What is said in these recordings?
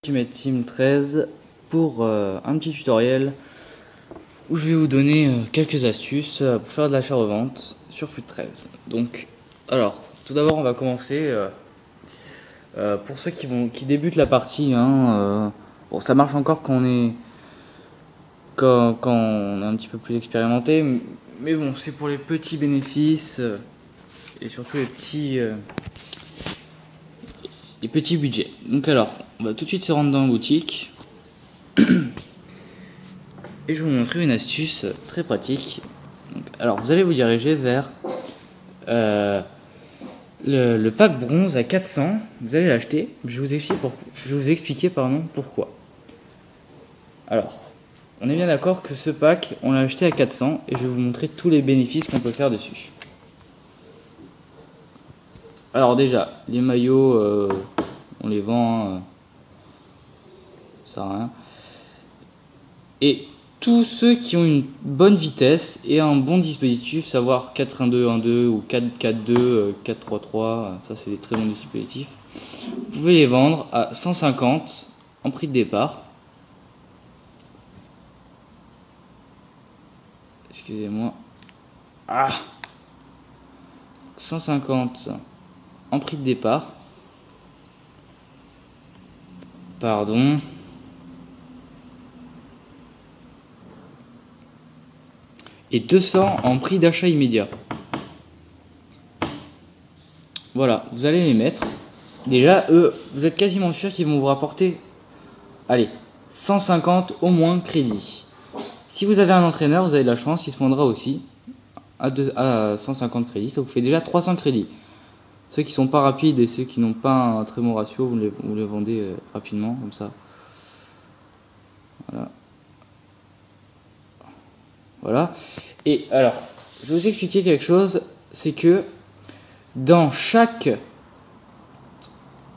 Ultimate Team 13 pour un petit tutoriel où je vais vous donner quelques astuces pour faire de l'achat-revente sur FUT 13. Donc, alors, tout d'abord, on va commencer pour ceux qui débutent la partie. Bon, ça marche encore quand on est un petit peu plus expérimenté, mais bon, c'est pour les petits bénéfices et surtout les petits budgets. Donc alors, on va tout de suite se rendre dans la boutique et je vais vous montrer une astuce très pratique. Donc, alors, vous allez vous diriger vers le pack bronze à 400. Vous allez l'acheter. Je vais vous expliquer pourquoi. Alors, on est bien d'accord que ce pack, on l'a acheté à 400 et je vais vous montrer tous les bénéfices qu'on peut faire dessus. Alors déjà, les maillots, on les vend, ça sert à rien. Et tous ceux qui ont une bonne vitesse et un bon dispositif, savoir 4-1-2-1-2 ou 4-4-2, 4-3-3, ça c'est des très bons dispositifs, vous pouvez les vendre à 150 en prix de départ. Excusez-moi. 150 en prix de départ. Pardon. Et 200 en prix d'achat immédiat. Voilà, vous allez les mettre. Déjà, eux, vous êtes quasiment sûr qu'ils vont vous rapporter, allez, 150 au moins crédits. Si vous avez un entraîneur, vous avez de la chance, il se vendra aussi à 150 crédits. Ça vous fait déjà 300 crédits. Ceux qui sont pas rapides et ceux qui n'ont pas un très bon ratio, vous les vendez rapidement, comme ça. Voilà. Et alors, je vais vous expliquer quelque chose, c'est que dans chaque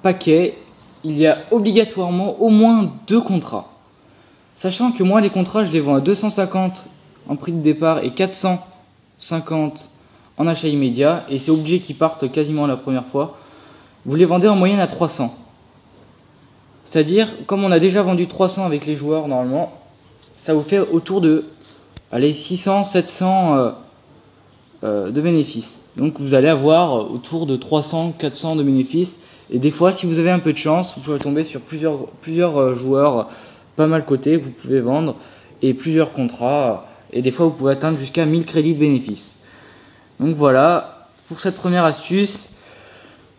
paquet, il y a obligatoirement au moins 2 contrats. Sachant que moi, les contrats, je les vends à 250 en prix de départ et 450 en achat immédiat, et c'est obligé qu'ils partent quasiment la première fois. Vous les vendez en moyenne à 300. C'est-à-dire, comme on a déjà vendu 300 avec les joueurs normalement, ça vous fait autour de 600, 700 de bénéfices. Donc vous allez avoir autour de 300, 400 de bénéfices. Et des fois, si vous avez un peu de chance, vous pouvez tomber sur plusieurs joueurs pas mal cotés que vous pouvez vendre et plusieurs contrats. Et des fois, vous pouvez atteindre jusqu'à 1000 crédits de bénéfices. Donc voilà pour cette première astuce.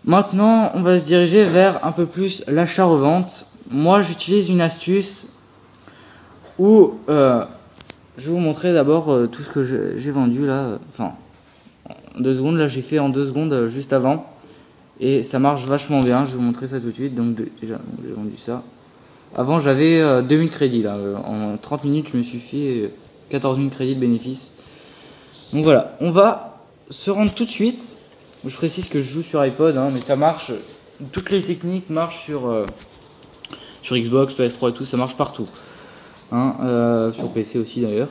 Maintenant, on va se diriger vers un peu plus l'achat-revente. Moi, j'utilise une astuce où je vais vous montrer d'abord tout ce que j'ai vendu là. Enfin, en 2 secondes, là j'ai fait en 2 secondes juste avant. Et ça marche vachement bien, je vais vous montrer ça tout de suite. Donc déjà, j'ai vendu ça. Avant, j'avais 2000 crédits là. En 30 minutes, je me suis fait 14 000 crédits de bénéfices. Donc voilà, on va se rendre tout de suite. Je précise que je joue sur iPod, mais ça marche. Toutes les techniques marchent sur Xbox, PS3 et tout, ça marche partout. Sur PC aussi d'ailleurs.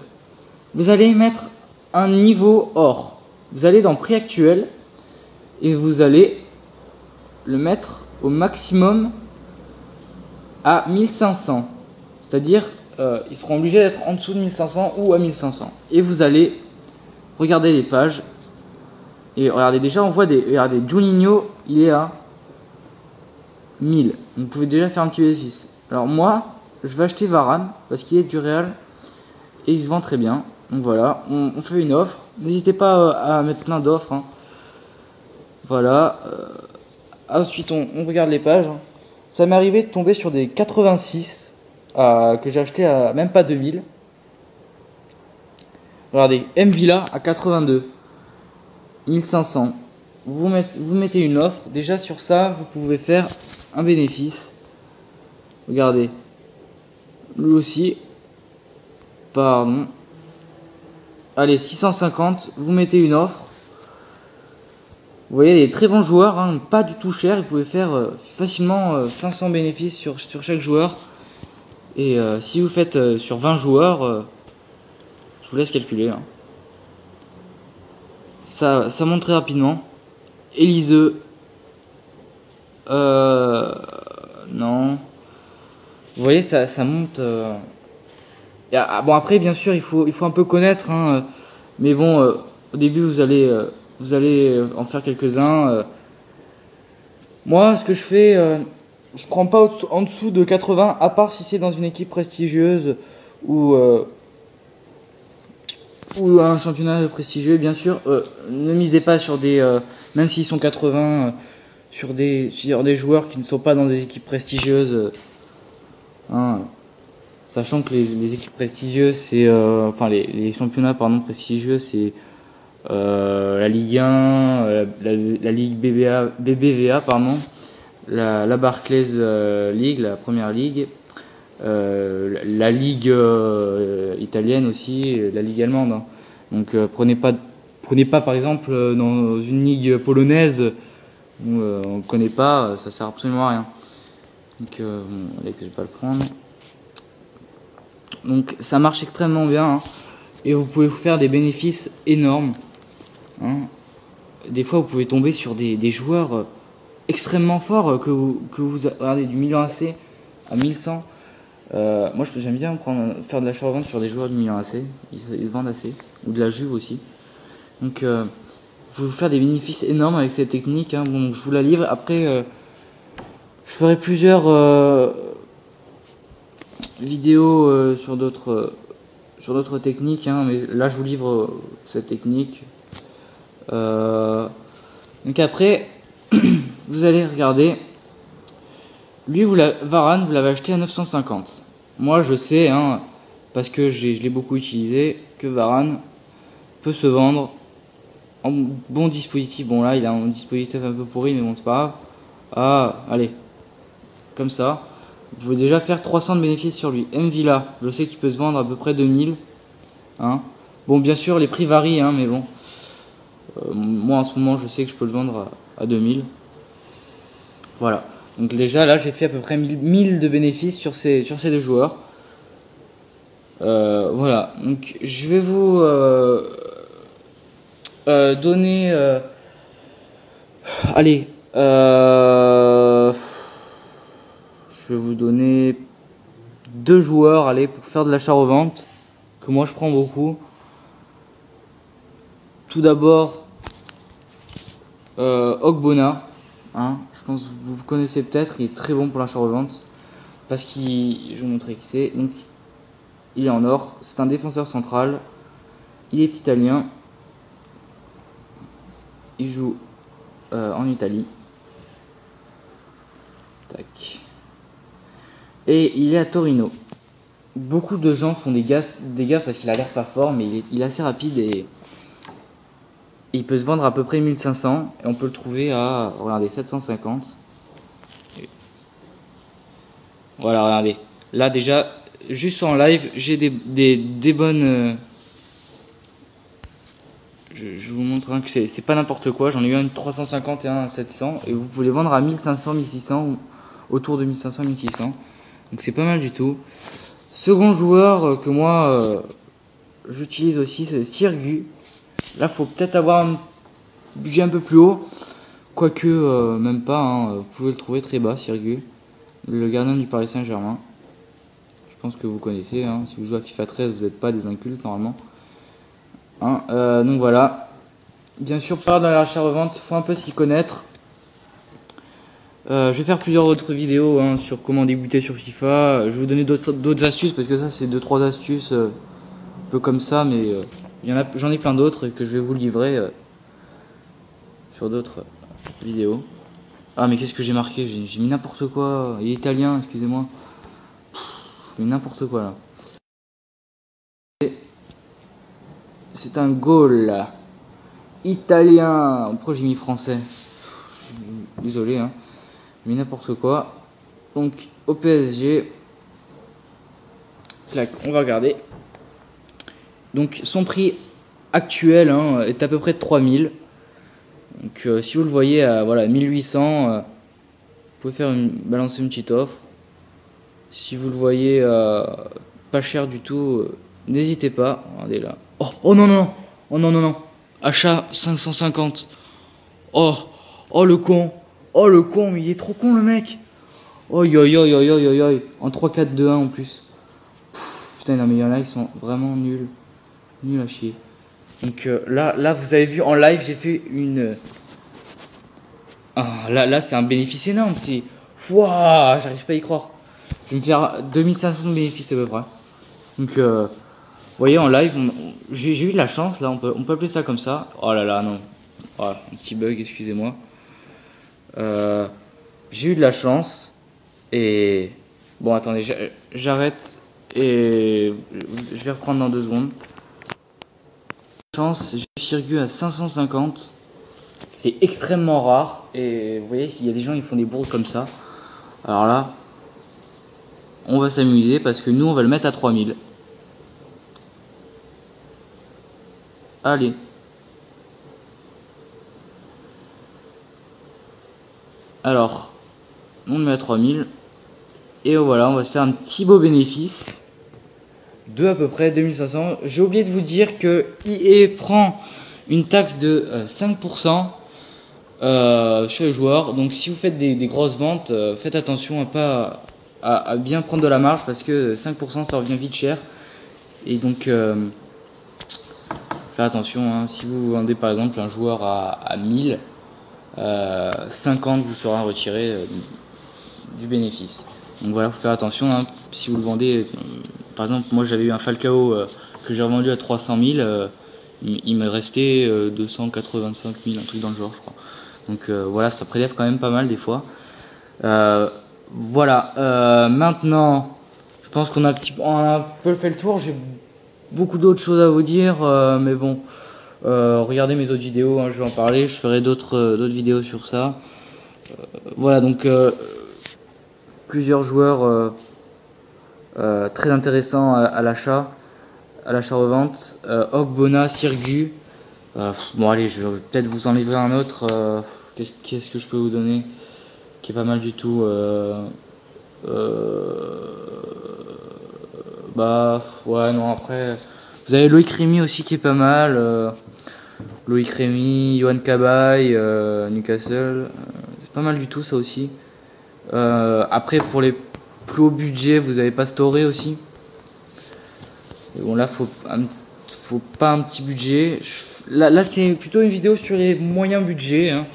Vous allez mettre un niveau or. Vous allez dans prix actuel et vous allez le mettre au maximum à 1500. C'est-à-dire, ils seront obligés d'être en dessous de 1500 ou à 1500. Et vous allez regarder les pages. Et regardez, déjà on voit regardez, Juninho, il est à 1000. Donc vous pouvez déjà faire un petit bénéfice. Alors moi, je vais acheter Varane parce qu'il est du Real et il se vend très bien. Donc voilà, on fait une offre. N'hésitez pas à mettre plein d'offres. Voilà. Ensuite, on regarde les pages. Ça m'est arrivé de tomber sur des 86 que j'ai acheté à même pas 2000. Regardez, M Villa à 82. 1500. Vous mettez une offre. Déjà sur ça, vous pouvez faire un bénéfice. Regardez. Lui aussi. Pardon. Allez, 650. Vous mettez une offre. Vous voyez, des très bons joueurs, pas du tout cher. Ils pouvaient faire facilement 500 bénéfices sur chaque joueur. Et si vous faites sur 20 joueurs, je vous laisse calculer. Ça monte très rapidement. Eliseu. Non. Vous voyez, ça monte. Bon, après, bien sûr, il faut un peu connaître, hein, mais bon, au début, vous allez en faire quelques-uns. Moi, ce que je fais, je prends pas en dessous de 80, à part si c'est dans une équipe prestigieuse ou, euh, ou un championnat prestigieux, bien sûr. Ne misez pas sur même s'ils sont 80, sur des joueurs qui ne sont pas dans des équipes prestigieuses. Hein, sachant que les équipes prestigieuses, c'est enfin les championnats pardon prestigieux, c'est la Ligue 1, la Ligue BBVA pardon, la Barclays League, la première ligue, la Ligue italienne aussi, la Ligue allemande. Hein. Donc prenez pas par exemple dans une ligue polonaise où on ne connaît pas, ça sert absolument à rien. Donc Alex, je vais pas le prendre. Donc ça marche extrêmement bien, hein, et vous pouvez vous faire des bénéfices énormes. Hein. Des fois vous pouvez tomber sur des joueurs extrêmement forts que vous regardez du Milan AC à 1100. Moi j'aime bien faire de l'achat-revente sur des joueurs du Milan AC, ils se vendent assez, ou de la Juve aussi. Donc vous pouvez vous faire des bénéfices énormes avec cette technique, hein. Bon, je vous la livre. Après je ferai plusieurs vidéos sur d'autres techniques, hein, mais là je vous livre cette technique. Donc après vous allez regarder, lui Varane vous l'avez acheté à 950. Moi je sais, hein, parce que je l'ai beaucoup utilisé, que Varane peut se vendre en bon dispositif. Bon là il a un dispositif un peu pourri, mais bon c'est pas grave. Ah allez, comme ça vous pouvez déjà faire 300 de bénéfices sur lui. Mvilla, je sais qu'il peut se vendre à peu près 2000. Hein. Bon, bien sûr, les prix varient, hein, mais bon. Moi, en ce moment, je sais que je peux le vendre à 2000. Voilà. Donc déjà, là, j'ai fait à peu près 1000 de bénéfices sur ces deux joueurs. Voilà. Donc, je vais vous donner... allez. Je vais vous donner 2 joueurs, allez, pour faire de l'achat-revente, que moi je prends beaucoup. Tout d'abord, Ogbonna, hein, je pense que vous connaissez peut-être, il est très bon pour l'achat-revente, parce qu'il, je vais vous montrer qui c'est, donc il est en or, c'est un défenseur central, il est italien, il joue en Italie. Tac. Et il est à Torino. Beaucoup de gens font des gaffes parce qu'il a l'air pas fort, mais il est assez rapide et il peut se vendre à peu près 1500 et on peut le trouver à, regardez, 750. Voilà, regardez. Là déjà, juste en live, j'ai des bonnes... je vous montre, hein, que c'est pas n'importe quoi. J'en ai eu un 350 et un à 700 et vous pouvez les vendre à 1500, 1600 ou autour de 1500, 1600. Donc c'est pas mal du tout. Second joueur que moi j'utilise aussi, c'est Sirgu. Là faut peut-être avoir un budget un peu plus haut. Quoique même pas, hein, vous pouvez le trouver très bas, Sirgu. Le gardien du Paris Saint-Germain. Je pense que vous connaissez, hein. Si vous jouez à FIFA 13, vous n'êtes pas des incultes normalement. Hein, donc voilà. Bien sûr, pour faire de l'achat-revente, il faut un peu s'y connaître. Je vais faire plusieurs autres vidéos, hein, sur comment débuter sur FIFA. Je vais vous donner d'autres astuces parce que ça c'est 2-3 astuces un peu comme ça, mais j'en ai plein d'autres que je vais vous livrer sur d'autres vidéos. Ah mais qu'est-ce que j'ai marqué, j'ai mis n'importe quoi. Il est italien, excusez-moi. J'ai mis n'importe quoi là. C'est un goal italien. Pourquoi j'ai mis français? Désolé, hein. Mais n'importe quoi. Donc au PSG, clac, on va regarder. Donc son prix actuel, hein, est à peu près de 3000. Donc si vous le voyez à voilà, 1800, vous pouvez balancer une petite offre. Si vous le voyez pas cher du tout, n'hésitez pas. Regardez là. Oh non non, oh non non non. Achat 550. Oh le con. Oh le con, mais il est trop con le mec. Oi, oi, oi, oi, oi, oi, oi. En 3-4-2-1 en plus. Putain, non, mais il y en a qui sont vraiment nuls. Nuls à chier. Donc là, vous avez vu en live, j'ai fait une. Ah, là c'est un bénéfice énorme. C'est. Waouh, j'arrive pas à y croire. Je vais me faire 2500 de bénéfices à peu près. Donc, vous voyez, en live, j'ai eu de la chance. Là, on peut appeler ça comme ça. Oh là là, non. Oh, un petit bug, excusez-moi. J'ai eu de la chance. Et. Bon, attendez, j'arrête. Et je vais reprendre dans 2 secondes. Chance, j'ai circuit à 550. C'est extrêmement rare. Et vous voyez, s'il y a des gens qui font des bourdes comme ça. Alors là, on va s'amuser parce que nous, on va le mettre à 3000. Allez. Alors, on le met à 3000. Et voilà, on va se faire un petit beau bénéfice de à peu près 2500. J'ai oublié de vous dire que EA prend une taxe de 5% sur les joueurs. Donc si vous faites des grosses ventes, faites attention à bien prendre de la marge parce que 5% ça revient vite cher. Et donc faites attention, hein, si vous vendez par exemple un joueur à 1000, 50 vous sera retiré du bénéfice. Donc voilà, faut faire attention, hein, si vous le vendez. Par exemple, moi j'avais eu un Falcao que j'ai revendu à 300 000, il me restait 285 000, un truc dans le genre, je crois. Donc voilà, ça prélève quand même pas mal des fois. Voilà, maintenant, je pense qu'on a un peu fait le tour. J'ai beaucoup d'autres choses à vous dire, mais bon, regardez mes autres vidéos, hein, je vais en parler, je ferai d'autres vidéos sur ça. Voilà, donc plusieurs joueurs très intéressants à l'achat-revente. Ogbonna, Sirgu. Bon allez, je vais peut-être vous en livrer un autre. Qu'est-ce que je peux vous donner qui est pas mal du tout. Bah ouais, non, après vous avez Loïc Rémy aussi qui est pas mal. Loïc Rémy, Yohan Cabaye, Newcastle, c'est pas mal du tout ça aussi. Après pour les plus haut budget, vous avez Pastore aussi. Et bon là faut pas un petit budget. Là c'est plutôt une vidéo sur les moyens budgets. Hein.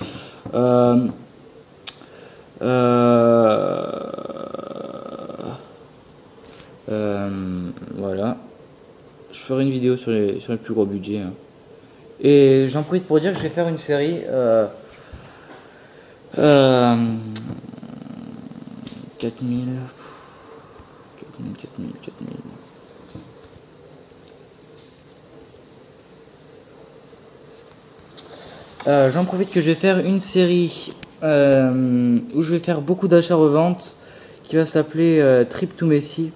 Voilà. Je ferai une vidéo sur les plus gros budgets. Hein. Et j'en profite pour dire que je vais faire une série 4000. J'en profite que je vais faire une série où je vais faire beaucoup d'achats-reventes qui va s'appeler Trip to Messi.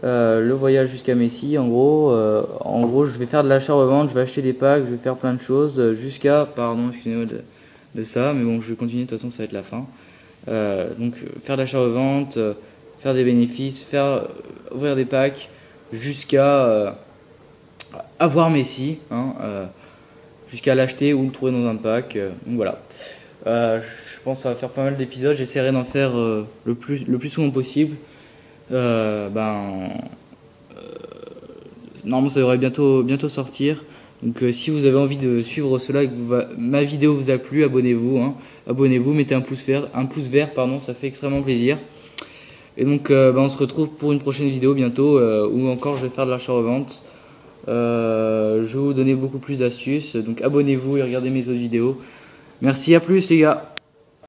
Le voyage jusqu'à Messi, en gros, je vais faire de l'achat-revente, je vais acheter des packs, je vais faire plein de choses jusqu'à, pardon, excusez-moi de ça, mais bon, je vais continuer, de toute façon, ça va être la fin. Donc, faire de l'achat-revente, faire des bénéfices, ouvrir des packs jusqu'à avoir Messi, hein, jusqu'à l'acheter ou le trouver dans un pack. Donc voilà. Je pense que ça va faire pas mal d'épisodes. J'essaierai d'en faire le plus souvent possible. Normalement ça devrait bientôt sortir. Donc si vous avez envie de suivre cela et que ma vidéo vous a plu, abonnez-vous. Hein. Abonnez-vous, mettez un pouce vert, pardon, ça fait extrêmement plaisir. Et donc on se retrouve pour une prochaine vidéo bientôt où encore je vais faire de l'achat-revente. Je vais vous donner beaucoup plus d'astuces. Donc abonnez-vous et regardez mes autres vidéos. Merci, à plus les gars.